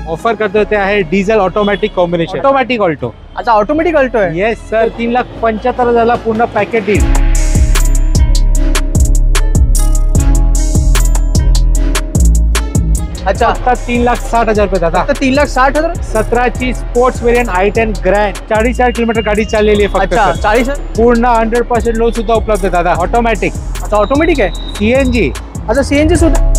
Offer करतो ते आहे diesel automatic combination, automatic Alto. अच्छा ऑटोमॅटिक ऑल्टो आहे. येस सर, 3,75,000 पूर्ण पॅकेट डील. अच्छा आता 3,60,000 रुपये दादा. आता 3,60,000. 17ची sports variant i10 grand, 44 kilometre गाडी चाललेली आहे फक्त. अच्छा 40. पूर्ण 100% लोन सुद्धा उपलब्ध आहे दादा, ऑटोमॅटिक. अच्छा ऑटोमॅटिक आहे. सीएनजी. अच्छा सीएनजी सुद्धा.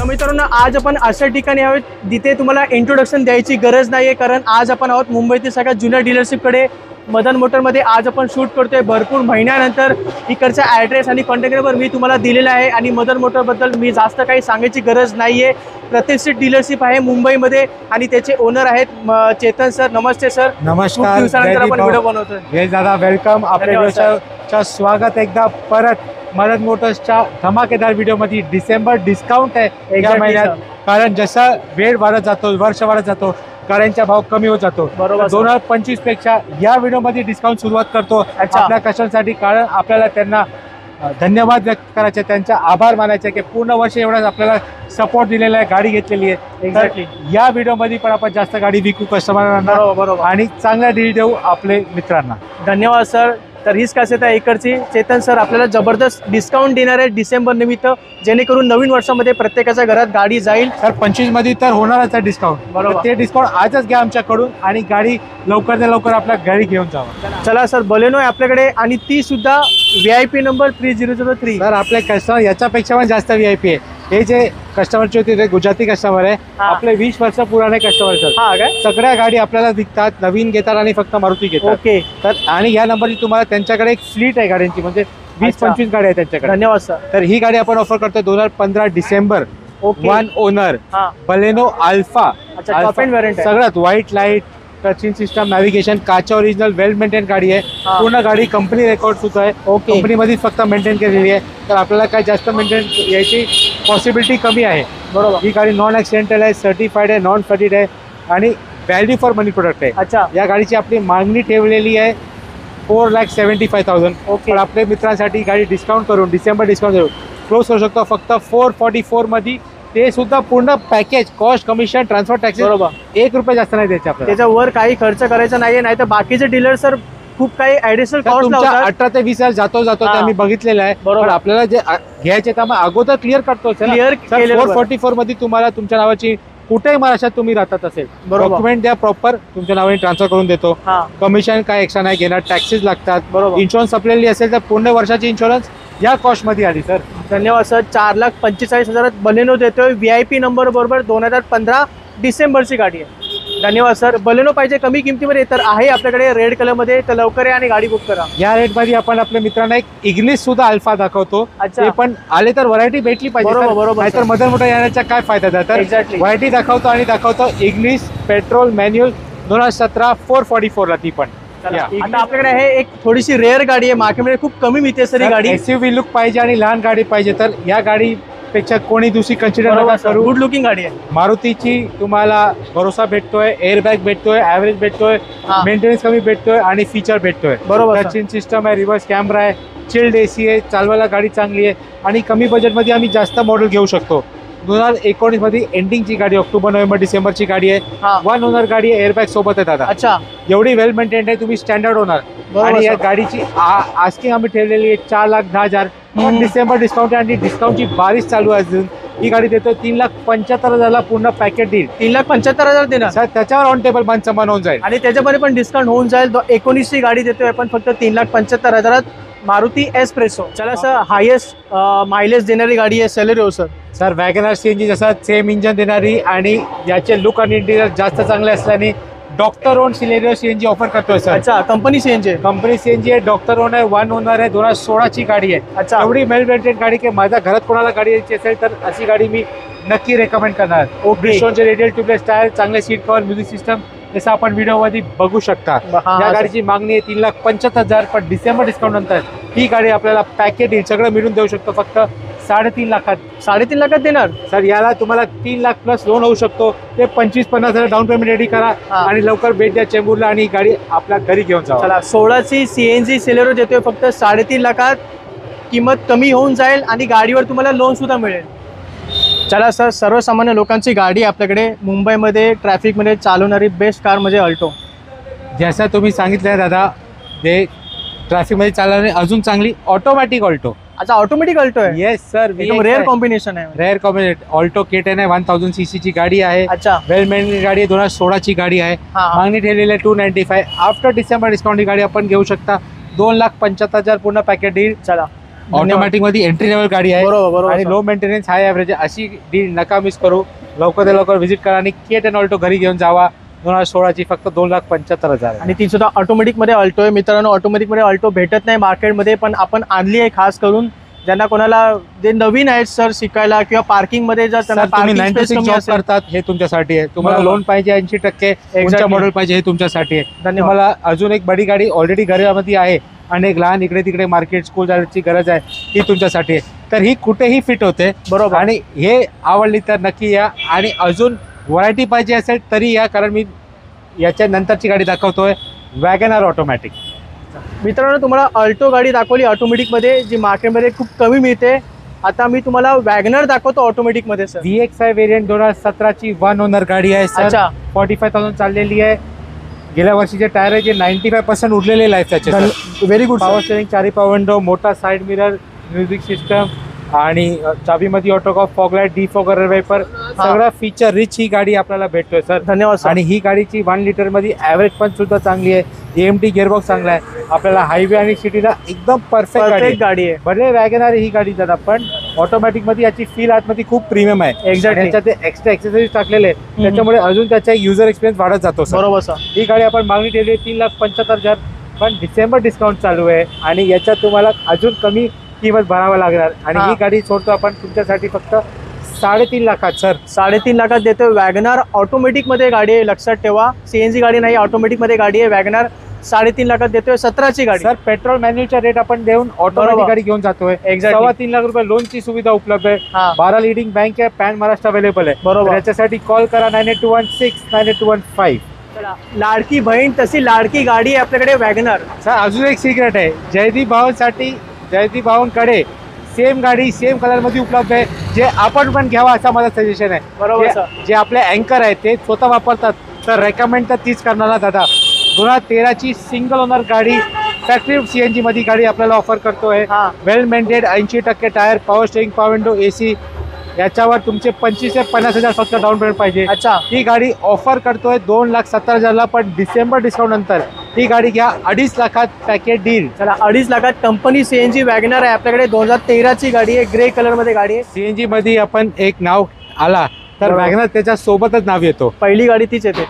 मित्रांनो आज आपण अशा ठिकाणी आहोत जिथे तुम्हाला इंट्रोडक्शन द्यायची गरज नाहीये, कारण आज आपण आहोत मुंबईतील सगळ्यात जुन्या डीलरशिपकडे. मदन मोटरमध्ये आज आपण शूट करतोय. भरपूर महिन्यानंतर इकडचा ॲड्रेस आणि कॉन्टॅक्ट नंबर मी तुम्हाला दिलेला आहे. आणि मदन मोटरबद्दल मी जास्त काही सांगायची गरज नाहीये. प्रतिष्ठित डीलरशिप आहे मुंबईमध्ये आणि त्याचे ओनर आहेत चेतन सर. नमस्ते सर. नमस्कार. दिवसानंतर आपण व्हिडिओ बनवतोय. येस दादा, वेलकम. आपल्या व्हिडिओच्या स्वागत एकदा परत. मदन मोटर्सच्या धमाकेदार व्हिडिओमध्ये डिसेंबर डिस्काउंट आहे या महिन्यात, कारण जसा वेळ वाढत जातो, वर्ष वाढत जातो, गाड्यांचा भाव कमी होत जातो. 2025 पेक्षा या व्हिडिओमध्ये डिस्काउंट सुरुवात करतो आपल्या कस्टमरसाठी, कारण आपल्याला त्यांना धन्यवाद व्यक्त करायचे, त्यांचा आभार मानायचे की पूर्ण वर्ष एवढा आपल्याला सपोर्ट दिलेला आहे, गाडी घेतलेली आहे. एक्झॅक्टली. या व्हिडिओमध्ये पण आपण जास्त गाडी विकू कस्टमरांना, बरोबर, आणि चांगला डील देऊ आपले मित्रांना. धन्यवाद सर. तर हीच खासियत आहे इकडची. चेतन सर आपल्याला जबरदस्त डिस्काउंट देणार आहे डिसेंबर निमित्त, जेणेकरून नवीन वर्षामध्ये प्रत्येकाच्या घरात गाडी जाईल. सर 25 मध्ये तर होणारच आहे डिस्काउंट. बरोबर. ते डिस्काउंट आजच घ्या आमच्याकडून आणि गाडी लवकर लवकर आपल्या घरी घेऊन जावा. चला सर, बलेनो आहे आपल्याकडे आणि ती सुद्धा VIP नंबर 3003. सर आपले कस्टमर याच्यापेक्षा पण जास्त VIP आहे. हे जे कस्टमरचे होते ते गुजराती कस्टमर आहे, आपले 20 वर्ष पुराणे कस्टमर सर. हा काय? सगळ्या गाडी आपल्याला विकतात, नवीन घेतात आणि फक्त मारुती घेतात. ओके. तर आणि या नंबरची तुम्हाला त्यांच्याकडे एक फ्लीट आहे गाड्यांची, म्हणजे 20-25 गाड्या आहेत त्यांच्याकडे. धन्यवाद सर. तर ही गाडी आपण ऑफर करतो 2015 December. Okay. 1 owner Baleno alpha. अच्छा टॉप एंड व्हेरियंट आहे. सगळ्यात white light, touching system, navigation, काचा ओरिजिनल, वेल मेंटेन गाडी आहे. पूर्ण गाडी कंपनी रेकॉर्ड सुद्धा आहे. कंपनीमध्ये फक्त मेंटेन केलेली आहे, तर आपल्याला काय जास्त मेंटेन यायची पॉसिबिलिटी कमी आहे. बरोबर. ही गाडी नॉन ॲक्सिडेंटल आहे, सर्टिफाईड आहे, नॉन फटीड आहे आणि व्हॅल्यू फॉर मनी प्रोडक्ट आहे. अच्छा. या गाडीची आपली मागणी ठेवलेली आहे 4,75,000. ओके. पण आपल्या मित्रांसाठी गाडी डिस्काउंट करून, डिसेंबर डिस्काउंट करून क्लोज करू शकतो फक्त 444 मध्ये. ते सुद्धा पूर्ण package, cost, commission, transfer tax, बरोबर, 1 रुपये जास्त नाही द्यायचे आपल्याला. त्याच्यावर काही खर्च करायचा नाहीये, नाही तर बाकीचे डीलर सर खूप काही ऍडिशनल कॉस्ट लावतात. 18 ते 20,000 जातो ते आम्ही बघितलेलं आहे. पण आपल्याला जे घ्यायचे तर अगोदर क्लिअर करतो. क्लिअर 444 मध्ये तुम्हाला तुमच्या नावाची कुठेही महाराष्ट्रात तुम्ही राहतात असेल डॉक्युमेंट द्या, प्रॉपर तुमच्या नावाने ट्रान्सफर करून देतो. कमिशन काय एक्स्ट्रा नाही घेणार, टॅक्सेस लागतात. इन्शुरन्स आपल्याला असेल तर पूर्ण वर्षाची इन्शुरन्स या कॉस्ट मध्ये आली सर. धन्यवाद सर. 4,45,000 बलेनो देतोय VIP नंबर बरोबर. 2015 डिसेंबरची गाडी आहे. धन्यवाद सर. बलेनो पाहिजे कमी किमतीमध्ये तर आहे आपल्याकडे रेड कलर मध्ये, तर लवकर या आणि गाडी बुक करा. या रेट मध्ये आपण आपल्या मित्रांना एक इग्निस सुद्धा अल्फा दाखवतो. ते पण आले तर व्हरायटी भेटली पाहिजे. बरोबर. नाहीतर मदन मोटर येण्याचा काय फायदा. तर व्हरायटी दाखवतो इग्निस पेट्रोल मॅन्युअल 2017 444 ला ती पण. आता आपल्याकडे आहे एक थोडीशी रेअर गाडी आहे, मार्केटमध्ये खूप कमी मिळते सर ही गाडी. SUV लुक पाहिजे आणि लहान गाडी पाहिजे तर या गाडी पेक्षा कोणी दुसरी कन्सिडर नका करू. गुड लुकिंग गाडी आहे. मारुतीची तुम्हाला भरोसा भेटतोय, एअरबॅग भेटतोय, ॲव्हरेज भेटतोय, मेंटेनन्स कमी भेटतोय आणि फीचर भेटतोय. बरोबर. टचिंग सिस्टम आहे, रिव्हर्स कॅमेरा आहे, चिल्ड AC आहे, चालवायला गाडी चांगली आहे आणि कमी बजेटमध्ये आम्ही जास्त मॉडेल घेऊ शकतो. 2019 मध्ये एंडिंगची गाडी, ऑक्टोबर नोव्हेंबर डिसेंबरची गाडी आहे. 1 ओनर गाडी आहे, एअरबॅग सोबत आहे दादा. अच्छा. एवढी वेल मेंटेन आहे, तुम्ही स्टँडर्ड होणार. आणि या गाडीची आस्किंग आम्ही ठेवलेली आहे 4,10,000. डिसेंबर डिस्काउंट आणि डिस्काउंटची बारिश चालू आहे अजून. ही गाडी देतो 3,75,000 पूर्ण पॅकेट डील. 3,75,000 देणार सर. त्याच्यावर ऑन टेबल मन समान होऊन जाईल आणि त्याच्यामध्ये पण डिस्काउंट होऊन जाईल. 19ची गाडी देतोय आपण फक्त 3,75,000 मारुती एस्प्रेसो. चला सर, हायेस्ट मायलेज देणारी गाडी आहे Celerio sir. Sir WagonR CNG जसं सेम इंजन देणारी आणि याचे लुक आणि इंटिरियर जास्त चांगले असल्याने डॉक्टर ओन सिलेरिओ CNG ऑफर करतोय सर. अच्छा. कंपनी CNG आहे, डॉक्टर ओन आहे, 1 ओनर आहे, 2016ची गाडी आहे. अच्छा. एवढी वेल मेंटेन गाडी की माझ्या घरात कोणाला गाडी यायची असेल तर अशी गाडी मी नक्की रेकमेंड करणार. ब्रिस्टॉनचे रेडियल ट्यूबलेस टायर, चांगले सीट कव्हर, म्युझिक सिस्टम, जसं आपण व्हिडिओमध्ये बघू शकता. या गाडीची मागणी आहे 3,75,000, पण डिसेंबर डिस्काउंट नंतर ही गाडी आपल्याला पॅकेट सगळं मिळून देऊ शकतो फक्त 3.5 लाखात 3.5 लाखात देणार. सर. याला तुम्हाला 3 लाख प्लस लोन होऊ शकतो. ते 25-50 डाऊन पेमेंट रेडी करा हा. आणि लवकर भेट द्या चेंबूरला आणि ही गाडी आपल्या घरी घेऊन जा. चला 16ची CNG सेलेरो देतोय फक्त 3.5 लाखात. किंमत कमी होऊन जाईल आणि गाडीवर तुम्हाला लोन सुद्धा मिळेल. चला सर, सर्वसामान्य लोकांची गाडी आपल्याकडे मुंबईमध्ये ट्रॅफिकमध्ये चालवणारी बेस्ट कार म्हणजे अल्टो. जसं तुम्ही सांगितलं दादा, ते ट्रॅफिकमध्ये चालणारी अजून चांगली ऑटोमॅटिक ऑल्टो. अच्छा, ऑटोमॅटिक अल्टो आहे. Yes sir. एकदम रेअर कॉम्बिनेशन आहे. रेअर कॉम्बिनेशन ऑल्टो K10 आहे. 1000 cc ची गाडी आहे. अच्छा, वेल मेंटेन गाडी आहे. 2016 गाडी आहे. मागणी ठेवलेली आहे 295. आफ्टर डिसेंबर डिस्काउंट ही गाडी आपण घेऊ शकता. 2,75,000 पूर्ण पॅकेट डील. चला, ऑटोमॅटिक मध्ये एंट्री लेवल गाडी आहे. बरोबर आणि लो मेंटेनन्स हाय ॲव्हरेज आहे. अशी डील नका मिस करू. लवकर लवकर व्हिजिट करा आणि K10 ऑल्टो घरी घेऊन जावा. 2016 फक्त 2,75,000. आणि ती सुद्धा ऑटोमॅटिक मध्ये अल्टो आहे. मित्रांनो, ऑटोमॅटिक मध्ये अल्टो भेटत नाही मार्केटमध्ये, पण आपण आणली आहे खास करून ज्यांना कोणाला जे नवीन आहेत सर शिकायला किंवा पार्किंग मध्ये जर त्यांना तुम्ही parking 9 to space 6 कमी जॉब असेल. करतात हे तुमच्यासाठी आहे. तुम्हाला बरोबर. लोन पाहिजे 80%, तुमच्या मॉडेल पाहिजे हे तुमच्यासाठी आहे. धन्यवाद. तुम्हाला अजून एक बडी गाडी ऑलरेडी घरामध्ये आहे आणि एक लहान इकडे तिकडे मार्केट स्कूल जाण्याची गरज आहे, ही तुमच्यासाठी आहे. तर ही कुठेही फिट होते. बरोबर. आणि हे आवडली तर नक्की या. आणि अजून व्हरायटी पाहिजे असेल तरी या, कारण मी याच्या नंतरची गाडी दाखवतोय वॅगनर ऑटोमॅटिक. मित्रांनो, तुम्हाला अल्टो गाडी दाखवली ऑटोमॅटिक मध्ये, जी मार्केटमध्ये खूप कमी मिळते. आता मी तुम्हाला वॅगनर दाखवतो ऑटोमॅटिक मध्ये सर. VXI व्हेरियंट 2017 1 ओनर गाडी आहे सर. अच्छा, 45,000 चाललेली आहे. गेल्या वर्षीचे टायर आहे जे 95% उरलेले लाईफ त्याचे. Very good. Power steering, 4 power window, मोठा साइड मिरर, म्युझिक सिस्टम आणि चाबीमध्ये ऑटोकॉफ, फॉगलाइट, डिफॉगर, वायपर, सगळा फीचर रिच ही गाडी आपल्याला भेटतोय सर. धन्यवाद सर. आणि ही गाडीची 1 लिटर मध्ये ॲव्हरेज पण सुद्धा चांगली आहे. AMT गिअरबॉक्स चांगला आहे. आपल्याला हायवे आणि सिटीला एकदम परफेक्ट गाडी आहे. भले वॅगनर ही गाडी जातात, पण ऑटोमॅटिक मध्ये याची फील आतमध्ये खूप प्रीमियम आहे. एक्झॅक्टली. त्याच्यात ते एक्स्ट्रा एक्सेसरीज टाकलेले आहेत, त्याच्यामुळे अजून त्याचा युजर एक्सपिरियन्स वाढत जातो सर. बरोबर सर. ही गाडी आपण मागणी ठेवली 3,75,000, पण डिसेंबर डिस्काउंट चालू आहे आणि याच्यात तुम्हाला अजून कमी किंमत भरावं लागणार. आणि ही गाडी सोडतो आपण तुमच्यासाठी फक्त 3.5 लाखात सर. 3.5 लाखात देतोय. वॅगनर ऑटोमॅटिक मध्ये गाडी आहे, लक्षात ठेवा. CNG गाडी नाही, ऑटोमॅटिक मध्ये गाडी आहे. वॅगनर 3.5 लाखात देतोय. 17ची गाडी सर. पेट्रोल मॅन्युअलचा रेट आपण देऊन ऑटोमॅटिक गाडी घेऊन जातोय. 3.25 लाख रुपये लोनची सुविधा उपलब्ध आहे. 12 लिडिंग बँक आहे. पॅन महाराष्ट्र अवेलेबल आहे. बरोबर. याच्यासाठी कॉल करा 9821698215. लाडकी बहीण तशी लाडकी गाडी आहे आपल्याकडे वॅगनर. सर अजून एक सिक्रेट आहे. जयदीप भावांसाठी, जयदीप भावांकडे सेम गाडी सेम कलर मध्ये उपलब्ध आहे, जे आपण पण घ्यावा असं माझं सजेशन आहे. बरोबर. जे आपले अँकर आहेत ते स्वतः वापरतात, तर रेकमेंड तर तीच करणार ना दादा. 2013ची सिंगल ओनर गाडी फॅक्टरी CNG मध्ये गाडी आपल्याला ऑफर करतोय. वेल मेंटेड, 80% tyre, power steering, power window, AC. याच्यावर तुमचे 25 ते 50,000 फक्त डाऊन पेमेंट पाहिजे. अच्छा. ही गाडी ऑफर करतोय 2,70,000ला, पण डिसेंबर डिस्काउंट नंतर ही गाडी घ्या 2.5 लाखात पॅकेट डील. चला, 2.5 लाखात कंपनी CNG वॅगनर आहे आपल्याकडे. 2013ची गाडी आहे, ग्रे कलर मध्ये गाडी आहे. CNG मध्ये आपण एक नाव आला तर वॅगनर त्याच्या सोबतच नाव येतो. पहिली गाडी तीच येते.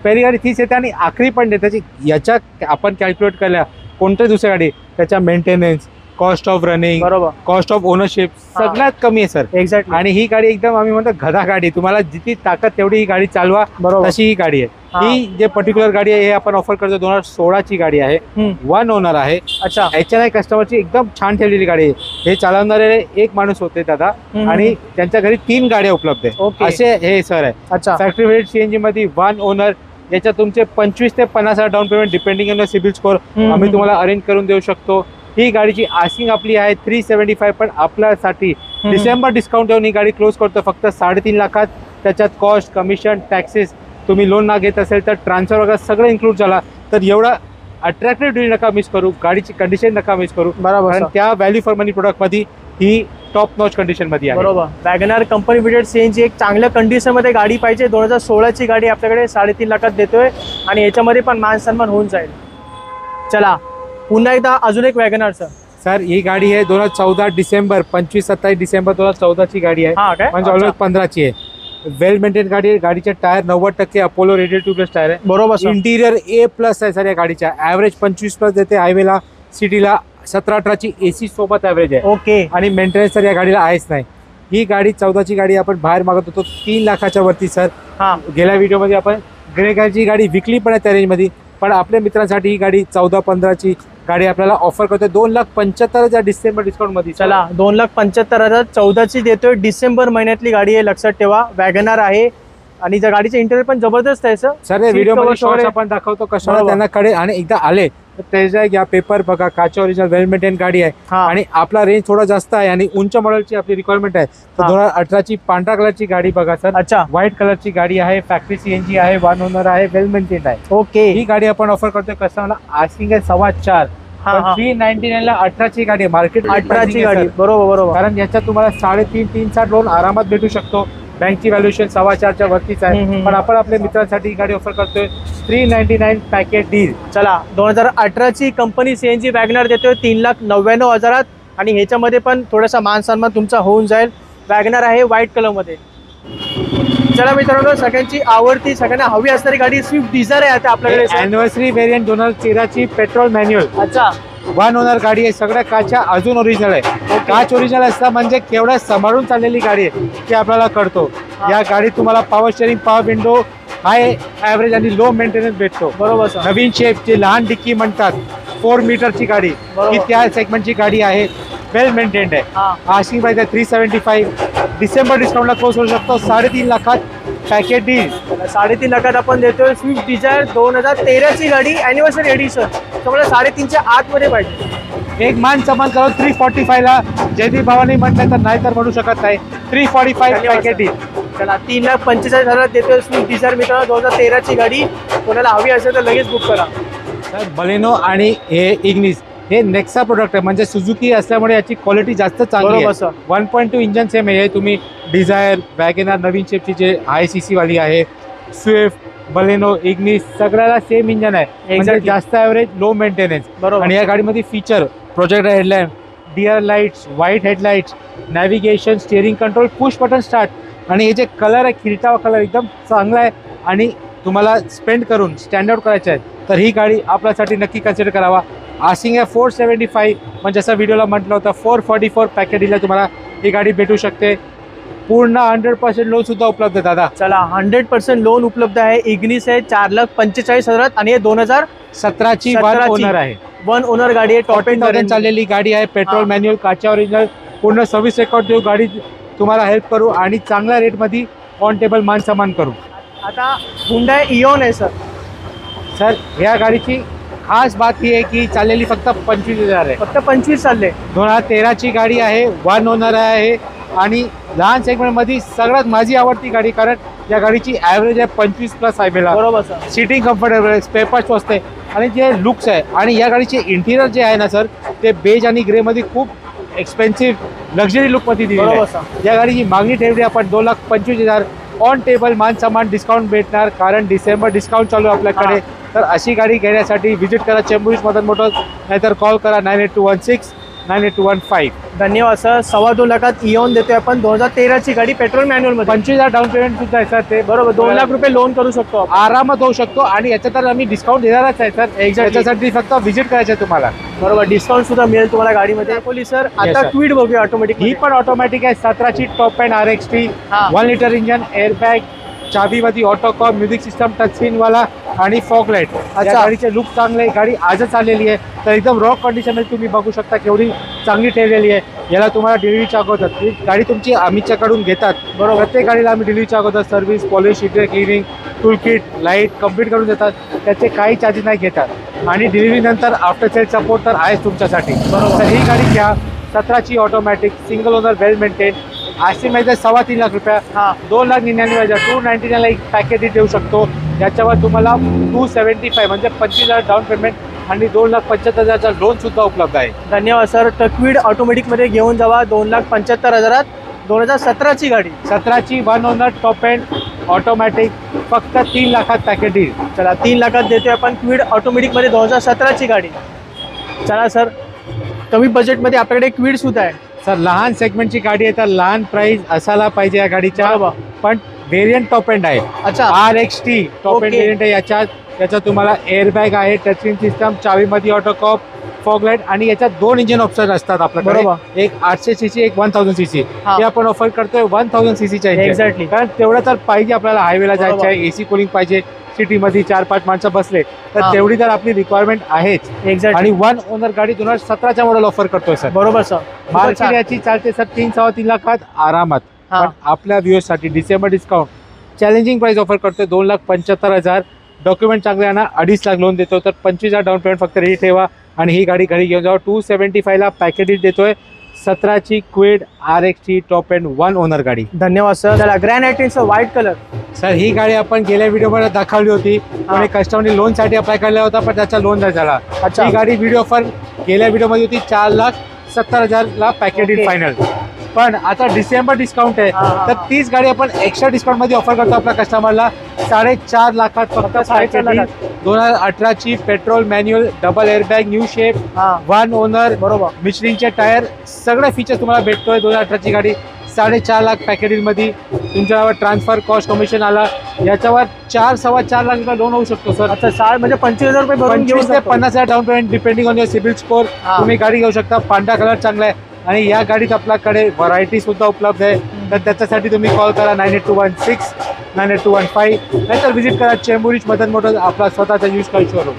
पहिली गाडी तीच येते आणि आखरी पण देते. त्याची याच्या आपण कॅल्क्युलेट केल्या कोणत्या दुसऱ्या गाडी त्याच्या मेंटेनन्स, कॉस्ट ऑफ रनिंग, बरोबर, कॉस्ट ऑफ ओनरशिप सगळ्यात कमी आहे सर. एक्झॅक्टली. आणि ही गाडी एकदम आम्ही म्हणतो गधा गाडी. तुम्हाला जितकी ताकद तेवढी ही गाडी चालवा, बरोबर. तशी ही गाडी आहे. ही जे पर्टिक्युलर गाडी आहे हे आपण ऑफर करतो. 2016ची गाडी आहे. 1 ओनर आहे. अच्छा. HNI कस्टमरची एकदम छान ठेवलेली गाडी आहे. हे चालवणारे एक माणूस होते दादा आणि त्यांच्या घरी 3 गाड्या उपलब्ध आहे. असे हे सर आहे. अच्छा. फॅक्टरी वेट CNG मध्ये 1 ओनर. याच्यात तुमचे 25 ते 50,000 down payment depending on CIBIL score आम्ही तुम्हाला अरेंज करून देऊ शकतो. ही गाडीची आस्किंग आपली आहे 375, पण आपल्यासाठी डिसेंबर डिस्काउंट देऊन ही गाडी क्लोज करतो फक्त 3.5 लाखात. त्याच्यात कॉस्ट, कमिशन, टॅक्सेस, तुम्ही लोन ना घेत असेल तर ट्रान्सफर वगैरे सगळं इन्क्लूड झाला. तर एवढा अट्रॅक्टिव्ह डील नका मिस करू. गाडीची कंडिशन नका मिस करू. बरोबर. कारण त्या व्हॅल्यू फॉर मनी प्रोडक्ट मध्ये ही टॉप नॉच कंडिशन मध्ये आहे. बरोबर. वॅगनर कंपनी फिटेड CNG एक चांगल्या कंडिशन मध्ये गाडी पाहिजे. 2016ची गाडी आपल्याकडे 3.5 लाखात देतोय आणि याच्यामध्ये पण मान सन्मान होऊन जाईल. चला, पुन्हा एकदा अजून एक वॅगनर सर. ही गाडी आहे 2014 डिसेंबर, 25-27 डिसेंबर 2014ची गाडी आहे. म्हणजे ऑलमोस्ट 15ची आहे. वेल मेंटेन गाडी आहे. गाडीचे tyre 90% Apollo radial tubeless tyre आहे. बरोबर. इंटिरियर A+ आहे सर या गाडीच्या. ॲव्हरेज 25+ देते हायवेला, सिटीला. 17-18ची AC सोबत ॲव्हरेज आहे. ओके. आणि मेंटेनन्स तर या गाडीला आहेच नाही. ही गाडी 14ची गाडी आपण बाहेर मागत होतो 3 लाखाच्या वरती सर. गेल्या व्हिडिओमध्ये आपण ग्रे गाडीची गाडी विकली पण आहे त्या रेंजमध्ये, पण आपल्या मित्रांसाठी ही गाडी 14-15ची गाडी आपल्याला ऑफर करतोय 2,75,000 डिसेंबर डिस्काउंट मध्ये. चला 2,75,000 14ची देतोय. डिसेंबर महिन्यातली गाडी आहे, लक्षात ठेवा. वॅगनार आहे आणि ज्या गाडीचे इंटेरियर पण जबरदस्त आहे सर. सर व्हिडिओ मध्ये शॉर्ट्स आपण दाखवतो कशाला त्यांना कडे, आणि एकदा आले तर त्याच्या या पेपर बघा, काचा ओरिजिनल वेल मेंटेन गाडी आहे आणि आपला रेंज थोडा जास्त आहे आणि उंच मॉडेलची आपली रिक्वायरमेंट आहे. तर 2018ची पांढऱ्या कलरची गाडी बघा सर. अच्छा, व्हाईट कलरची गाडी आहे, फॅक्टरी सीएनजी आहे, 1 ओनर आहे, वेल मेंटेन आहे. ओके. ही गाडी आपण ऑफर करतोय कस्टमरला. आस्किंग आहे 4.25. 399 ला 18ची गाडी आहे, मार्केट 18ची गाडी. बरोबर. कारण याच्यात तुम्हाला 3.5 लोन आरामात भेटू शकतो. बँकची व्हॅल्युएशन 4.25च्या वरतीच आहे, पण आपण आपल्या मित्रांसाठी ही गाडी ऑफर करतोय 399 पॅकेज डील. चला 2018ची कंपनी सीएनजी वॅगनार देतोय 3,99,000 आणि ह्याच्यामध्ये पण थोडासा मान सन्मान तुमचा होऊन जाईल. वॅगनार आहे व्हाईट कलर मध्ये. चला मित्रांनो, सगळ्यांची आवडती, सगळ्यांना हवी असणारी गाडी स्विफ्ट डिझायर आहे आता आपल्याकडे. अॅनिव्हर्सरी व्हेरियंट 2013ची पेट्रोल मॅन्युअल. अच्छा, 1 ओनर गाडी आहे. सगळ्या काचा अजून ओरिजिनल आहे. काच ओरिजिनल असता म्हणजे केवढ्या सांभाळून चाललेली गाडी आहे ते आपल्याला कळतो. या गाडीत तुम्हाला पॉवर स्टेअरिंग, पॉवर विंडो, हाय ॲव्हरेज आणि लो मेंटेनन्स भेटतो. बरोबर सर. नवीन शेपची लहान डिक्की म्हणतात, 4 मीटरची गाडी ही त्या सेगमेंटची गाडी आहे. वेल मेंटेन्ड आहे. आशिंग प्राइस आहे 375. डिसेंबर डिस्काउंटला क्लोज होऊ शकतो 3.5 लाखात पॅकेज डील. 3.5 लाखात आपण देतोय स्विफ्ट डिझायर 2013ची गाडी, अॅनिव्हर्सरी एडिशन. तुम्हाला 3.5च्या आतमध्ये पाहिजे. एक मान समान करून 345 ला जयदीप भावानी म्हटलं तर नाही तर म्हणू शकत नाही. 345 पॅकेज डील. चला 3,45,000 देतोय स्विफ्ट डिझायर मित्रांनो, 2013ची गाडी. कोणाला हवी असेल तर लगेच बुक करा. सर बलेनो आणि हे इग्निस हे नेक्सा प्रोडक्ट आहे, म्हणजे सुझुकी असल्यामुळे याची क्वालिटी जास्त चांगली आहे. 1.2 इंजन सेम आहे. तुम्ही डिझायर, वॅगनार नवीन शेपची जे ICC वाली आहे, स्विफ्ट, बलेनो, इग्निस सगळ्याला सेम इंजन आहे, म्हणजे जास्त ॲव्हरेज, लो मेंटेनन्स. आणि या गाडीमध्ये feature projector headlamp, dear lights, white headlights, navigation, steering control, push button start आणि हे जे कलर आहे खिरटावा कलर एकदम चांगला आहे आणि तुम्हाला स्पेंड करून स्टँड आउट करायचे आहे तर ही गाडी आपल्यासाठी नक्की कन्सिडर करावा. आसिंग आहे 475, म्हणजे जसं व्हिडिओला म्हटलं होतं 444 पॅकेज डीलला तुम्हाला ही गाडी भेटू शकते. पूर्ण 100% लोन सुद्धा उपलब्ध आहे दादा. चला 100% लोन उपलब्ध आहे. इग्निस आहे 4,45,000 आणि हे 2017ची 1 ओनर आहे. 1 ओनर गाडी आहे. टॉप एंड चाललेली गाडी आहे. पेट्रोल मॅन्युअल, काचा ओरिजिनल, पूर्ण सर्व्हिस रेकॉर्ड देऊ गाडी तुम्हाला हेल्प करू आणि चांगल्या रेटमध्ये ऑन टेबल मान सन्मान करू. आता हुंडाई इओन आहे सर. सर या गाडीची खास बात ही आहे की चाललेली फक्त 25,000 आहे. फक्त 25 चालले. 2013ची गाडी आहे. 1 ओनर आहे आणि लहान सेगमेंटमध्ये सगळ्यात माझी आवडती गाडी, कारण या गाडीची ॲव्हरेज आहे 25+ हायवेला. बरोबर सर. सीटिंग कम्फर्टेबल आहे, स्पेअर पार्ट्स स्वस्त आहे आणि जे लुक्स आहे आणि या गाडीचे इंटिरियर जे आहे ना सर, ते बेज आणि ग्रेमध्ये खूप एक्सपेन्सिव्ह लक्झरी लुकमध्ये दिलेलं आहे. या गाडीची मागणी ठेवली आपण 2,25,000. ऑन टेबल मान समान डिस्काउंट भेटणार, कारण डिसेंबर डिस्काउंट चालू आहे आपल्याकडे. तर अशी गाडी घेण्यासाठी व्हिजिट करा चेंबूर मदन मोटर्स, नाहीतर कॉल करा 9821698215. धन्यवाद सर. 2.25 लाखात इओन देतोय आपण. 2013ची गाडी, पेट्रोल मॅन्युअल मध्ये. 25,000 डाऊन पेमेंट सुद्धा आहे सर. ते बरोबर 2 लाख रुपये लोन करू शकतो, आरामात होऊ शकतो. आणि याच्यात तर आम्ही डिस्काउंट देणारच आहे सर. याच्यासाठी फक्त व्हिजिट करायचं आहे तुम्हाला. बरोबर, डिस्काउंट सुद्धा मिळेल तुम्हाला गाडीमध्ये. बोली सर आता क्विड बघूया ऑटोमॅटिक. ही पण ऑटोमॅटिक आहे. 17ची top end RXT, 1 litre engine, airbag, चाबीमध्ये Autocop, music system, touch screen वाला आणि फॉग लाईट. या गाडीचे लुक चांगले. गाडी आजच आलेली आहे तर एकदम रॉक कंडिशनमध्ये तुम्ही बघू शकता केवढी चांगली ठेवलेली आहे. याला तुम्हाला डिलिव्हरीच्या अगोदर ही गाडी तुमची आम्हीच्याकडून घेतात. बरोबर, प्रत्येक गाडीला आम्ही डिलिव्हरीच्या अगोदर service, polish, interior cleaning, tool kit, light complete करून देतात. त्याचे काही चार्जेस नाही घेतात आणि डिलिव्हरीनंतर आफ्टर सेल सपोर्ट तर आहेच तुमच्यासाठी. बरोबर, ही गाडी घ्या. 17ची ऑटोमॅटिक, सिंगल ओनर, वेल मेंटेन. आयस्टीमध्ये 3.25 लाख रुपये, 2,99,000, 299ला एक पॅकेज देऊ शकतो. याच्यावर तुम्हाला 275 म्हणजे 25,000 डाऊन पेमेंट आणि 2,75,000चा लोन सुद्धा उपलब्ध आहे. धन्यवाद सर. क्विड ऑटोमॅटिकमध्ये घेऊन जावा 2,75,000. 2017ची गाडी, 17ची 1 ओनर, टॉप एंड, ऑटोमॅटिक, फक्त 3 लाखात पॅकेज डील. चला 3 लाखात देतोय आपण क्विड ऑटोमॅटिकमध्ये 2017ची गाडी. चला सर, कमी बजेटमध्ये आपल्याकडे क्विड सुद्धा आहे सर. लहान सेगमेंटची गाडी आहे तर लहान प्राइस असायला पाहिजे या गाडीच्या, पण व्हेरियंट टॉप एंड आहे. अच्छा, RXT टॉप एंड व्हेरियंट आहे. याच्यात तुम्हाला एअरबॅग आहे, टच स्क्रीन सिस्टम, चावीमध्ये ऑटोकॉप, फॉग लाईट आणि याच्यात 2 इंजिन ऑप्शन असतात आपल्याकडे. बरोबर. एक 800 सीसी, एक 1000 सीसी. हा. हे आपण ऑफर करतोय 1000 सीसीच्या इंजिन. एक्झॅक्टली. कारण तेवढं तर पाहिजे आपल्याला, हायवेला जायचं बरोबर. आहे, एसी कूलिंग पाहिजे, सिटीमध्ये 4-5 माणसं बसले तर हा. तेवढी तर आपली रिक्वायरमेंट आहेच. एक्झॅक्टली. आणि 1 ओनर गाडी 2017च्या मॉडेल ऑफर करतोय सर. बरोबर सर. मार्केट याची चालते सर 3-3.25 लाखात आरामात. हा. पण आपल्या व्ह्यूअर्ससाठी December discount challenging price offer करतोय 2,75,000. डॉक्युमेंट चांगले आणा, 2.5 लाख लोन देतो, तर 25,000 डाऊन पेमेंट फक्त रेडी ठेवा आणि ही गाडी घरी घेऊन जावा. 275ला पॅकेज देतोय. 17ची Kwid RX top end 1 owner गाडी. धन्यवाद सर. चला ग्रँड आयटेनचा व्हाईट कलर. सर ही गाडी आपण गेल्या व्हिडिओमध्ये दाखवली होती. कोणी कस्टमरने लोनसाठी अप्लाय केला होता पण त्याचा लोन नाही झाला. अच्छा. ही गाडी व्हिडिओ ऑफर गेल्या व्हिडिओमध्ये होती 4,70,000ला पॅकेज Okay. फायनल. पण आता डिसेंबर डिस्काउंट आहे हा. तर तीच गाडी आपण एक्स्ट्रा डिस्काउंट मध्ये ऑफर करतो आपल्या कस्टमरला 4.5 लाखात फक्त. 4.5 लाखात. 2018ची petrol manual, double airbag, new shape, हा. 1 ओनर, बरोबर. मिशलिनचे टायर, सगळे फीचर्स तुम्हाला भेटतोय. 2018ची गाडी 4.5 लाख पॅकेज मध्ये. तुमच्यावर ट्रान्सफर कॉस्ट कमिशन आला, याच्यावर 4-4.25 लाख रुपये लोन होऊ शकतो सर. अच्छा 6 म्हणजे 25,000 रुपये भरून घेऊ 25 ते शकतो. 50,000 down payment depending on your CIBIL score. हा. तुम्ही गाडी घेऊ शकता. पांढरा कलर चांगला आहे आणि या गाडीत आपल्याकडे व्हरायटी सुद्धा उपलब्ध आहे. तर त्याच्यासाठी तुम्ही कॉल करा 9821 9815 नाहीतर व्हिजिट करा चेंबूर मदन मोटर्स, आपला स्वतःचा यूज कार शोरूम.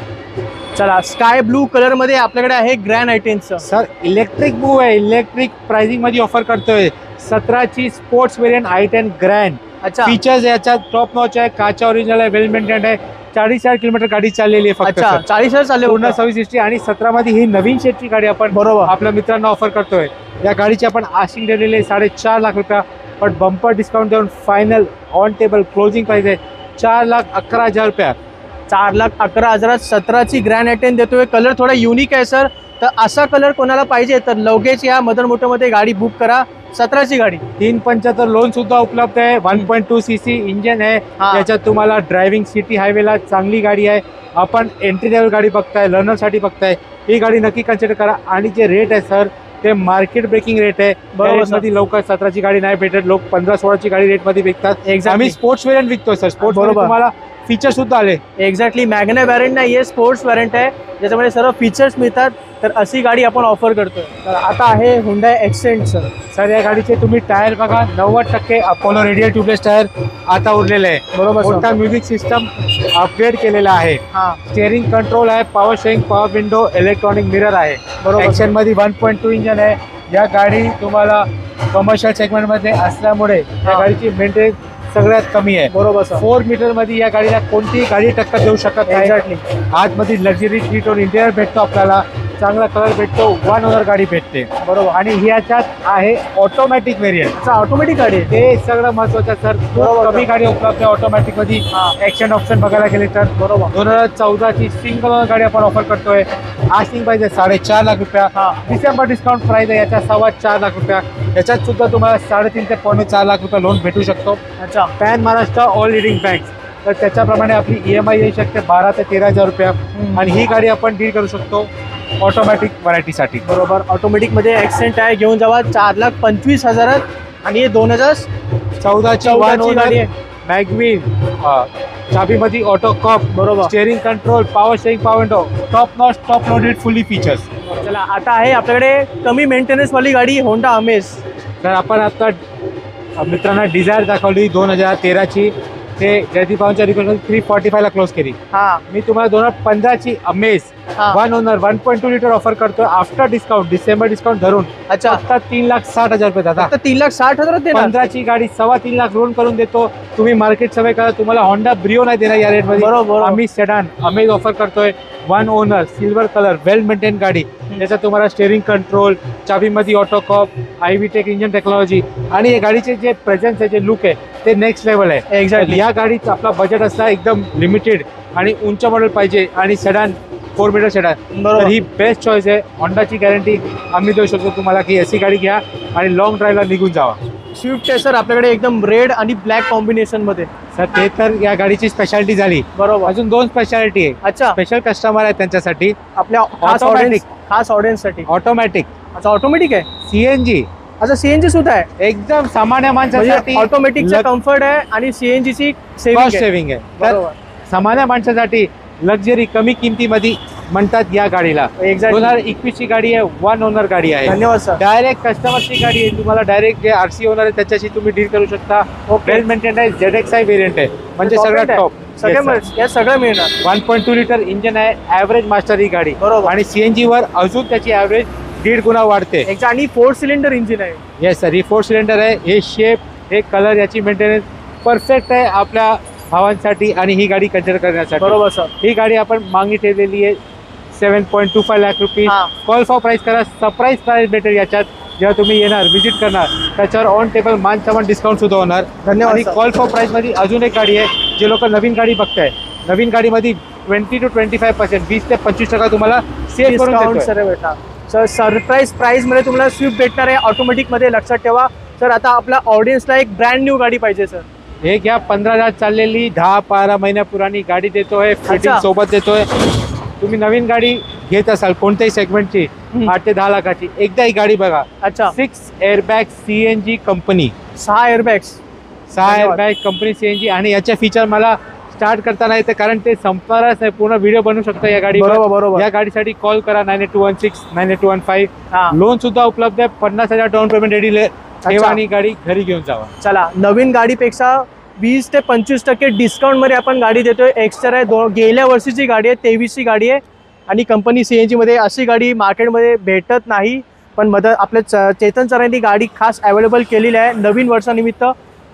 चला स्काय ब्लू कलर मध्ये आपल्याकडे आहे ग्रँड आयटेनचं. सर इलेक्ट्रिक मूव आहे, इलेक्ट्रिक प्राइसिंग मध्ये ऑफर करतोय. 17ची स्पोर्ट्स वेरियंट i10 ग्रँड. अच्छा. फीचर्स याच्यात टॉप नॉच आहे, काचा ओरिजिनल आहे, वेल मेंटेन आहे. 40,000 किलोमीटर गाडी चाललेली आहे फक्त अच्छा सर. 40,000 चालले पूर्ण सर्व्हिस हिस्ट्री. आणि 17 मध्ये ही नवीन शेटची गाडी आपण बरोबर. आपल्या मित्रांना ऑफर करतोय. या गाडीची आपण आशिंग दिलेली आहे 4.5 लाख रुपया. पण बंपर डिस्काउंट देऊन final on table closing price आहे 4,11,000 रुपया. 4,11,000 17ची ग्रँड आयटेन देतोय. कलर थोडा युनिक आहे सर. तर असा कलर कोणाला पाहिजे तर लगेच या मदन मोटरमध्ये गाडी बुक करा. 17ची गाडी. 375 लोन सुद्धा उपलब्ध आहे. 1.2 सीसी इंजन आहे. हा. याच्यात तुम्हाला ड्रायव्हिंग सिटी हायवेला चांगली गाडी आहे. आपण एंट्री लेवल गाडी बघताय, लर्नरसाठी बघताय, ही गाडी नक्की कन्सिडर करा. आणि जे रेट आहे सर ते मार्केट ब्रेकिंग रेट आहे. बरोबर सर. मध्ये लवकर 17ची गाडी नाही भेटत. लोक 15-16ची गाडी रेटमध्ये विकतात. Exactly. आम्ही स्पोर्ट्स वेरियंट विकतोय सर. स्पोर्ट्स बरोबर. तुम्हाला फीचर सुद्धा आले. एक्झॅक्टली मॅग्ना व्हॅरियंट नाही आहे, स्पोर्ट्स व्हॅरियंट आहे ज्याच्यामध्ये सर्व फीचर्स मिळतात. तर अशी गाडी आपण ऑफर करतोय. तर आता आहे हुंडाई एक्सेंट सर. सर या गाडीचे तुम्ही टायर बघा 90% अपोलो रेडियल ट्यूबलेस टायर आता उरलेले आहे. बरोबर मोठा सर. म्युझिक सिस्टम अपग्रेड केलेला आहे. हा स्टेअरिंग कंट्रोल आहे, power steering, power window, electronic mirror आहे. बरोबर. ॲक्शन मध्ये 1.2 इंजन आहे. या गाडी तुम्हाला कमर्शियल सेगमेंट मध्ये असल्यामुळे या हा. गाडीची मेंटेनन्स सगळ्यात कमी आहे. बरोबर सर. 4 मीटर मध्ये या गाडीला कोणतीही गाडी टक्कर देऊ शकत नाही. एक्झॅक्टली. आतमध्ये लक्झरी सीट और इंटेरियर भेटतो आपल्याला, चांगला कलर भेटतो, 1 ओनर गाडी भेटते. बरोबर. आणि ह्याच्यात आहे ऑटोमॅटिक व्हेरियंट. अच्छा ऑटोमॅटिक गाडी आहे. ते सगळं महत्वाचं सर. बरोबर. कमी गाडी उपलब्ध आहे ऑटोमॅटिक मध्ये. हा. ऍक्शन ऑप्शन बघायला गेले तर बरोबर. 2014ची सिंगल ओनर गाडी आपण ऑफर करतोय. आस्किंग प्राइस आहे 4.5 लाख रुपया. हा. डिसेंबर डिस्काउंट प्राइस आहे याच्या 4.25 लाख रुपया. याच्यात सुद्धा तुम्हाला 3.5 ते 4.25 लाख रुपया लोन भेटू शकतो. अच्छा. Pan Maharashtra all leading bank. तर त्याच्याप्रमाणे आपली EMI येऊ शकते 12 ते 13,000 रुपया. आणि ही गाडी आपण डील करू शकतो ऑटोमॅटिक व्हरायटीसाठी. बरोबर. ऑटोमॅटिक मध्ये एक्सेंट आहे, घेऊन जावा 4,25,000. आणि हे 2014ची 1 गाडी ओनर आहे. मॅगविन, चाबीमध्ये ऑटो कॉप, बरोबर. Steering control, power steering, power window, top notch, top loaded fully features. चला आता आहे आपल्याकडे कमी मेंटेनन्स वाली गाडी होंडा अमेज. तर आपण आता मित्रांना डिझायर दाखवली 2013ची. ते जयदीप भाऊंच्या रिक्वेस्ट 345 ला क्लोज केली. हा. मी तुम्हाला 2015ची अमेज हा. 1 ओनर 1.2 लिटर ऑफर करतोय आफ्टर डिस्काउंट, डिसेंबर डिस्काउंट धरून. अच्छा. फक्त 3,60,000 रुपये दादा. फक्त 3,60,000 देणार. 15ची गाडी 3.25 लाख लोन करून देतो. तुम्ही मार्केट सवय करा. तुम्हाला होंडा ब्रिओ नाही देणार या रेट मध्ये. बरोबर. आम्ही सेडान अमेज ऑफर करतोय 1 owner silver colour well maintain गाडी. त्याच्यात तुम्हाला स्टेअरिंग कंट्रोल, चाबीमध्ये auto COP, IV tech engine technology. आणि या गाडीचे जे प्रेझेन्स आहे, जे लुक आहे ते नेक्स्ट लेवल आहे. एक्झॅक्टली. या गाडीचा आपला बजेट असला एकदम लिमिटेड आणि उंच मॉडेल पाहिजे आणि सेडान 4 मीटर सेडान, तर बरोबर. ही बेस्ट चॉईस आहे. होंडाची गॅरंटी आम्ही देऊ शकतो तुम्हाला की अशी गाडी घ्या आणि लॉंग ड्राईव्हला निघून जावा. स्विफ्ट आहे सर आपल्याकडे एकदम रेड आणि ब्लॅक कॉम्बिनेशन मध्ये. सर ते तर या गाडीची स्पेशालिटी झाली. बरोबर. अजून 2 स्पेशालिटी आहे. अच्छा. स्पेशल कस्टमर आहे त्यांच्यासाठी. आपल्या Automatic. खास ऑडियन्स साठी. ऑटोमॅटिक, अच्छा ऑटोमॅटिक आहे. CNG, अच्छा CNG सुद्धा आहे. एकदम सामान्य माणसासाठी ऑटोमॅटिकचा कम्फर्ट आहे आणि CNG ची कॉस्ट सेव्हिंग आहे. सेव्हिंग आहे. तर बरोबर. सामान्य माणसासाठी लक्झरी कमी किमतीमध्ये म्हणतात या गाडीला. Exactly. 2021 ची गाडी आहे, 1 ओनर गाडी आहे. धन्यवाद सर. डायरेक्ट कस्टमरची गाडी आहे. तुम्हाला डायरेक्ट जे आरसी ओनर आहे त्याच्याशी तुम्ही डील करू शकता. वेल मेंटेन आहे, ZXi व्हेरियंट आहे, म्हणजे सगळ्यात टॉप. सगळं मिळणार. 1.2 लिटर इंजन आहे, ॲव्हरेज मास्टर ही गाडी. बरोबर. आणि सीएनजी वर अजून त्याची ॲव्हरेज 1.5 गुणा वाढते. आणि 4 सिलेंडर इंजिन आहे. येस सर, ही 4 सिलेंडर आहे. हे शेप, हे कलर, याची मेंटेनन्स परफेक्ट आहे आपल्या भावांसाठी आणि ही गाडी कन्सिडर करण्यासाठी. बरोबर सर. ही गाडी आपण मागणी ठेवलेली आहे 7.25 लाख रुपये. कॉल फॉर प्राइस करा. सरप्राईज प्राइस भेटेल याच्यात. जेव्हा तुम्ही येणार, व्हिजिट करणार, त्याच्यावर ऑन टेबल मान समान डिस्काउंट सुद्धा होणार. धन्यवाद. आणि कॉल फॉर प्राइस मध्ये अजून एक गाडी आहे. जे लोक नवीन गाडी बघताय, नवीन गाडीमध्ये 20 to 25%, 20 ते 25% तुम्हाला सेल करून देतोय. सर सरप्राईज प्राइस मध्ये तुम्हाला स्विफ्ट भेटणार आहे ऑटोमॅटिक मध्ये. लक्षात ठेवा सर. आता आपल्या ऑडियन्सला एक ब्रँड न्यू गाडी पाहिजे सर. हे घ्या, 15,000 चाललेली, 10-12 महिन्या पुराणी गाडी देतोय, फिटिंग सोबत देतोय. तुम्ही नवीन गाडी घेत असाल कोणत्याही सेगमेंटची, 8 ते 10 लाखाची, एकदा ही गाडी बघा. अच्छा. 6 airbag CNG company, 6 airbags, 6 airbag company CNG. आणि याचे फीचर मला स्टार्ट करताना येतं कारण ते संपणारच नाही. पूर्ण व्हिडिओ बनवू शकता या गाडीवर. बरोबर. या गाडीसाठी कॉल करा 9816 9815. लोन सुद्धा उपलब्ध आहे. 50,000 डाऊन पेमेंट रेडी ठेवा आणि गाडी घरी घेऊन जावा. चला, नवीन गाडीपेक्षा 20 ते 25% डिस्काउंट मध्ये आपण गाडी देतोय. एक्स्ट्रा आहे, गेल्या वर्षीची गाडी आहे, 23ची गाडी आहे. आणि कंपनी सीएनजी मध्ये अशी गाडी मार्केटमध्ये भेटत नाही. पण आपल्या चेतन सरांनी गाडी खास अवेलेबल केलेली आहे नवीन वर्षानिमित्त.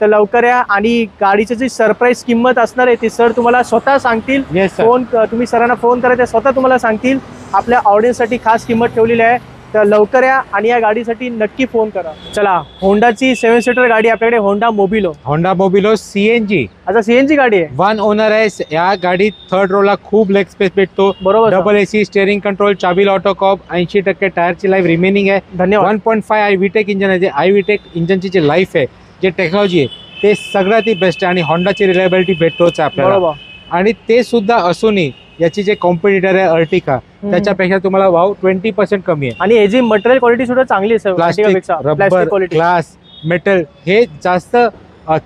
तर लवकर या. आणि गाडीची जी सरप्राईज किंमत असणार आहे ती सर तुम्हाला स्वतः सांगतील. तुम्ही सरांना फोन करा, ते स्वतः तुम्हाला सांगतील. आपल्या ऑडियन्ससाठी खास किंमत ठेवलेली आहे. तर लवकर या आणि या गाडीसाठी नक्की फोन करा. चला, होंडाची 7 सीटर गाडी आपल्याकडे, होंडा मोबिलो सीएनजी. अच्छा, सीएनजी गाडी आहे, 1 ओनर आहे. या गाडीत 3rd रोला खूप लेग स्पेस भेटतो. बरोबर. डबल एसी, स्टेअरिंग कंट्रोल, चाबी ऑटो कॉप, 80% टायरची लाईफ रिमेनिंग आहे. धन्यवाद. 1.5 आयव्हीटेक इंजन आहे. जे आयव्हीटेक इंजनची जी लाईफ आहे, जे टेक्नॉलॉजी आहे, ते सगळ्यात बेस्ट आहे. आणि होंडाची रिलायबिलिटी भेटतोच आहे आपल्याला. आणि ते सुद्धा असूनही याची जे कॉम्पिटिटर आहे अर्टिका, त्याच्यापेक्षा तुम्हाला भाव 20% कमी आहे. आणि याची मटेरियल क्वालिटी सुद्धा चांगली आहे. प्लास्टिक, रबर, ग्लास, मेटल हे जास्त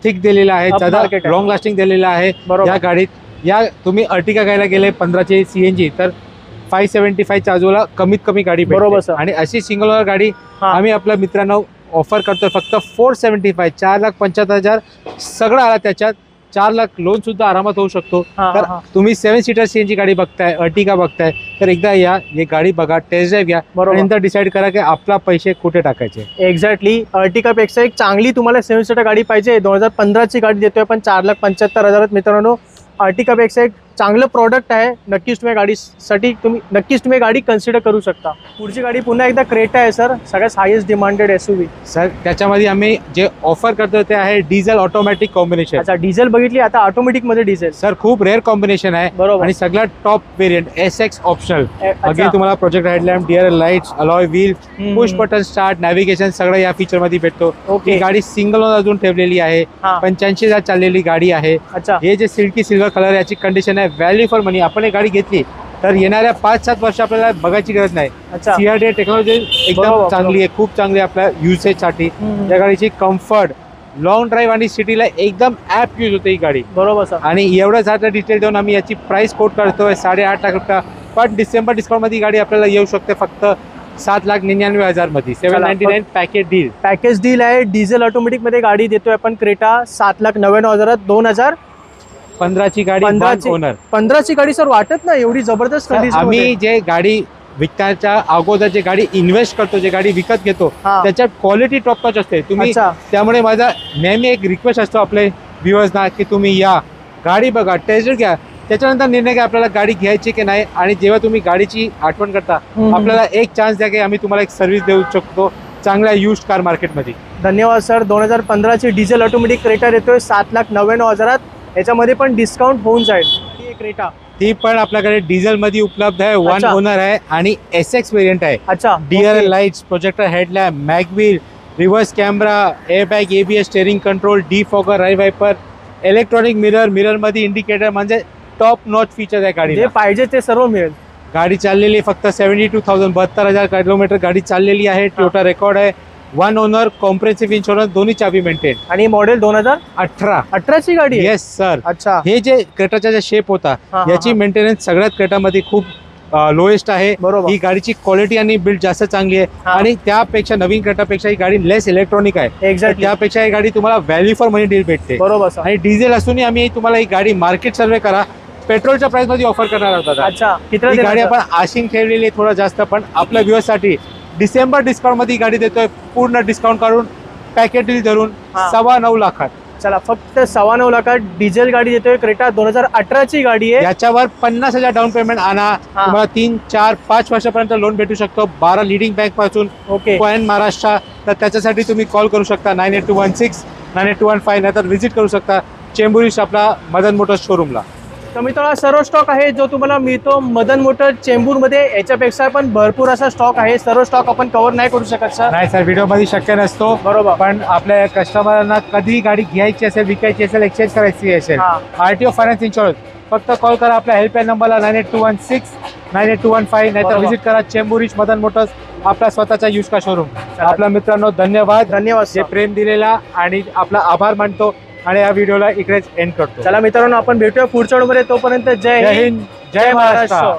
थिक दिलेलं आहे, ज्यादा लॉंग लास्टिंग दिलेलं आहे या गाडीत. या तुम्ही अर्टिका घ्यायला गेले 15चे सीएनजी तर 575च्या आजूला कमीत कमी गाडी भेटते. आणि अशी सिंगल ओनर गाडी आम्ही आपल्या मित्रांनो ऑफर करतोय फक्त 475, 4,75,000 सगळं आला त्याच्यात. 4 लाख लोन सुद्धा आरामात होऊ शकतो. तर तुम्ही 7 सीटर सीएनजी गाडी बघताय, अर्टिका बघताय, तर एकदा या, ही गाडी बघा, टेस्ट ड्राईव्ह घ्या, नंतर डिसाईड करा की आपला पैसे कुठे टाकायचे. एक्झॅक्टली. अर्टिकापेक्षा एक चांगली तुम्हाला 7 सीटर गाडी पाहिजे. 2015ची गाडी देतोय पण 4,75,000 मित्रांनो. अर्टिकापेक्षा एक चांगलं प्रॉडक्ट आहे. नक्कीच तुम्ही गाडी कन्सिडर करू शकता. पुढची गाडी पुन्हा एकदा क्रेटा आहे सर, सगळ्यात हायेस्ट डिमांडेड एसयूव्ही. सर त्याच्यामध्ये आम्ही जे ऑफर करतो ते आहे डिझेल ऑटोमॅटिक कॉम्बिनेशन. अच्छा, डिझेल बघितली, आता ऑटोमॅटिक मध्ये डिझेल. सर खूप रेअर कॉम्बिनेशन आहे. बरोबर. आणि सगळ्यात top variant SX optional. Again तुम्हाला project headlamp, DRL lights, alloy wheel, push button start, navigation सगळं या फीचर मध्ये भेटतो. ही गाडी सिंगल ओनर अजून ठेवलेली आहे. 85,000 चाललेली गाडी आहे. हे जे सिल्की सिल्वर कलर याची कंडिशन आहे, व्हॅल्यू फॉर मनी. आपण एक गाडी घेतली तर येणाऱ्या 5-7 वर्ष आपल्याला बघायची गरज नाही. CRDA टेक्नॉलॉजी एकदम चांगली आहे, खूप चांगली आहे आपल्या युसेज साठी. या गाडीची कम्फर्ट, लॉंग ड्राईव्ह आणि सिटीला एकदम ऍप यूज होते ही गाडी. बरोबर सर. आणि एवढं झालं डिटेल देऊन आम्ही याची प्राइस कोट करतोय 8.5 लाख रुपये. पण डिसेंबर डिस्काउंट मध्ये ही गाडी आपल्याला येऊ शकते फक्त 7,99,000 मध्ये. 799 पॅकेज डील आहे. डिझेल ऑटोमॅटिक मध्ये गाडी देतोय आपण क्रेटा 7,99,000. 2015ची गाडी, 15ची गाडी सर. वाटत नाही एवढी जबरदस्त कंडिशन. आम्ही जे गाडी विकण्याच्या अगोदर जे गाडी इन्व्हेस्ट करतो, जे गाडी विकत घेतो, त्याच्यात क्वालिटी टॉप टच असते. तुम्ही त्यामुळे माझा नेहमी एक रिक्वेस्ट असतो आपले व्ह्युअर्सना की तुम्ही या, गाडी बघा, टेस्ट घ्या, त्याच्यानंतर निर्णय घ्या आपल्याला गाडी घ्यायची की नाही. आणि जेव्हा तुम्ही गाडीची आठवण करता, आपल्याला एक चान्स द्या की आम्ही तुम्हाला एक सर्व्हिस देऊ शकतो चांगल्या युज्ड कार मार्केटमध्ये. धन्यवाद सर. 2015ची डिझेल ऑटोमॅटिक क्रेटा देतोय 7,99,000. याच्यामध्ये पण डिस्काउंट होऊन जाईल. ही क्रेटा ती पण आपल्याकडे डिझेल मध्ये उपलब्ध आहे. 1 ओनर आहे आणि SX व्हेरियंट आहे. अच्छा. DRL lights, projector headlamp, mag wheel, reverse camera, airbag, ABS, steering control, defogger, ride wiper, electronic mirror मध्ये इंडिकेटर, म्हणजे टॉप नॉच फीचर आहे गाडी. जे पाहिजे ते सर्व मिळेल. गाडी चाललेली फक्त 72,000, 72,000 किलोमीटर गाडी चाललेली आहे. टोटल रेकॉर्ड आहे. 1 ओनर, कॉम्प्रेहेन्सिव्ह इन्शुरन्स, दोन्ही चाबी मेंटेन. आणि मॉडेल 2018ची गाडी. Yes sir. अच्छा. हे जे क्रेटाचा जे शेप होता, याची मेंटेनन्स सगळ्यात क्रेटामध्ये खूप लोएस्ट आहे. बरोबर. ही गाडीची क्वालिटी आणि बिल्ड जास्त चांगली आहे हा. आणि त्यापेक्षा नवीन क्रेटापेक्षा ही गाडी लेस इलेक्ट्रॉनिक आहे. एक्झॅक्टली. त्यापेक्षा ही गाडी तुम्हाला व्हॅल्यू फॉर मनी डील भेटते. बरोबर सर. आणि डिझेल असूनही आम्ही तुम्हाला ही गाडी मार्केट सर्वे करा पेट्रोलच्या प्राइस मध्ये ऑफर करणार आहोत दादा. अच्छा किती ही गाडी आपण आशिंग ठेवलेली आहे थोडं जास्त, पण आपल्या व्ह्युअर्स साठी डिसेंबर डिस्काउंट मध्ये ही गाडी देतोय पूर्ण डिस्काउंट काढून पॅकेट डील धरून हा. 9.25 लाखात. चला फक्त 9.25 लाखात डिझेल गाडी देतोय. क्रेटा 2018 ची गाडी आहे. याच्यावर 50,000 डाऊन पेमेंट आणा. हा. तुम्हाला 3, 4, 5 वर्षापर्यंत लोन भेटू शकतो 12 लिडिंग बँक पासून ओके. पॉईंट महाराष्ट्र. तर त्याच्यासाठी तुम्ही कॉल करू शकता 9821 9815 नाहीतर व्हिजिट करू शकता चेंबूर आपला मदन मोटर्स शोरूमला. तर मित्रांनो सर्व स्टॉक आहे जो तुम्हाला मिळतो मदन मोटर चेंबूरमध्ये. याच्यापेक्षा पण भरपूर असा स्टॉक आहे. सर्व स्टॉक आपण कव्हर नाही करू शकत सर. नाही सर व्हिडिओ मध्ये शक्य नसतो. बरोबर. पण आपल्या कस्टमरांना कधी गाडी घ्यायची असेल विकायची असेल एक्सचेंज करायची असेल हा. आरटीओ फायनान्स इन्शुरन्स फक्त कॉल करा आपल्या हेल्पलाईन नंबरला 9821 9815 नाहीतर बरोबर. व्हिजिट करा चेंबूर मदन मोटर्स आपला स्वतःचा यूज का शोरूम. चला. आपल्या मित्रांनो धन्यवाद धन्यवाद जे सर. प्रेम दिलेला आणि आपला आभार मानतो आणि या व्हिडिओला इकडेच एंड करतो. चला मित्रांनो आपण भेटूया पुढच्या व्हिडिओमध्ये. तोपर्यंत जय जय हिंद हिंद जय महाराष्ट्र.